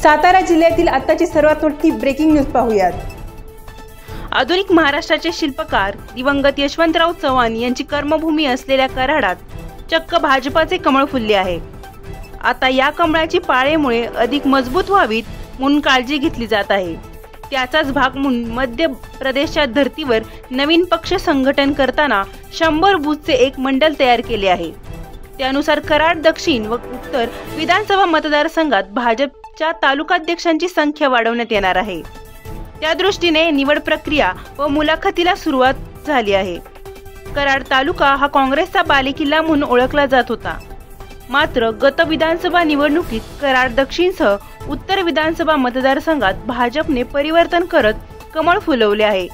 सातारा जिल्ह्यातील आताची सर्वात मोठी ब्रेकिंग न्यूज पाहूयात। आधुनिक महाराष्ट्राचे शिल्पकार दिवंगत यशवंतराव चव्हाण यांची कर्मभूमी असलेल्या कराडात चक्क भाजपाचे कमळ फुलले आहे। आता या कमळाची पाळेमुळे अधिक मजबूत व्हावीत म्हणून काळजी घेतली जात आहे। त्याचाच भाग म्हणून मध्य प्रदेशच्या धर्तीवर नवीन पक्ष संघटन करताना 100 बूथचे एक मंडळ तयार केले आहे। त्यानुसार कराड दक्षिण व उत्तर विधानसभा मतदारसंघात भाजपच्या तालुकाध्यक्षांची संख्या वाढवण्यात येणार आहे। त्या दृष्टीने निवड प्रक्रिया व मुलाखतीला सुरुवात झाली आहे। कराड तालुका हा काँग्रेसचा बालेकिल्ला म्हणून ओळखला जात होता। मात्र गत विधानसभा निवडणुकीत कराड दक्षिणसह उत्तर विधानसभा मतदारसंघात भाजपने परिवर्तन करत कमळ फुलवले आहे।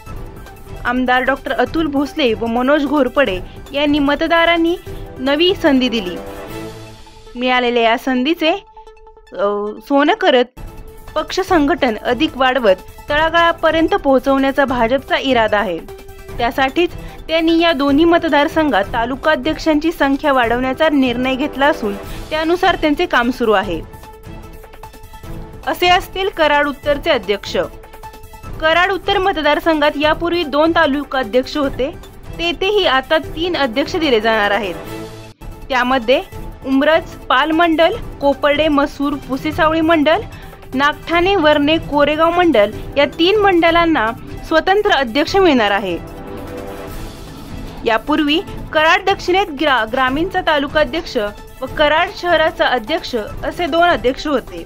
आमदार डॉक्टर अतुल भोसले व मनोज घोरपडे यांनी मतदारांनी नवी संधी दिली। मिळालेल्या या संधीचे सोनं करत पक्ष संघटन अधिक वाढवत तळागाळापर्यंत पोहोचवण्याचा भाजपचा इरादा आहे। त्यासाठीच त्यांनी या दोन्ही मतदारसंघात तालुकाध्यक्षांची संख्या वाढवण्याचा निर्णय घेतला असून त्यानुसार त्यांचे काम सुरू आहे। असे असतील कराड उत्तरचे अध्यक्ष। कराड उत्तर मतदारसंघात यापूर्वी 2 तालुकाध्यक्ष होते, तेथेही आता 3 अध्यक्ष दिले जाणार आहेत। त्यामध्ये उमरज पाल मंडल, कोपर्डे मसूर पुसेसावळी मंडल, नागठाणे वर्णे कोरेगाव मंडल या 3 मंडलांना स्वतंत्र अध्यक्ष मिळणार आहे। यापूर्वी कराड दक्षिणेत ग्रामीणचा तालुकाध्यक्ष व कराड शहराचा अध्यक्ष असे 2 अध्यक्ष होते।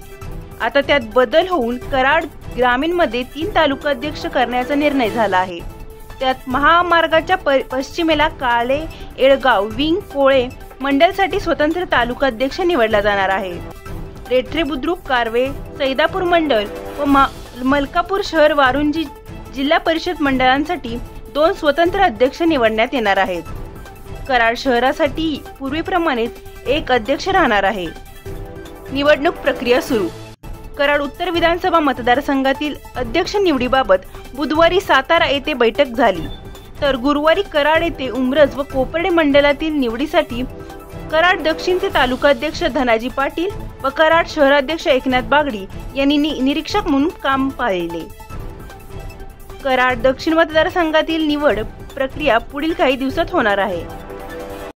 आता त्यात बदल होऊन कराड ग्रामीणमध्ये 3 तालुकाध्यक्ष करण्याचा निर्णय झाला आहे। त्यात महामार्गाच्या पश्चिमेला काळे एळगाव विंग कोळे मंडलसाठी स्वतंत्र तालुकाध्यक्ष निवडला जाणार आहे। रेठरे बुद्रुक कारवे सैदापूर मंडल व मलकापूर शहर वारुंजी जिल्हा परिषद मंडळांसाठी 2 स्वतंत्र अध्यक्ष निवडण्यात येणार आहेत। कराड शहरासाठी पूर्वीप्रमाणेच 1 अध्यक्ष राहणार आहे। निवडणूक प्रक्रिया सुरू। कराड उत्तर विधानसभा मतदारसंघातील अध्यक्ष निवडीबाबत बुधवारी सातारा येथे बैठक झाली, तर गुरुवारी कराड येथे उमरज व कोपर्डे मंडलातील निवडीसाठी कराड दक्षिणचे तालुकाध्यक्ष धनाजी पाटील व कराड शहराध्यक्ष एकनाथ बागडी यांनी निरीक्षक म्हणून काम पाहिले। कराड दक्षिण मतदारसंघातील निवड प्रक्रिया पुढील काही दिवसात होणार आहे।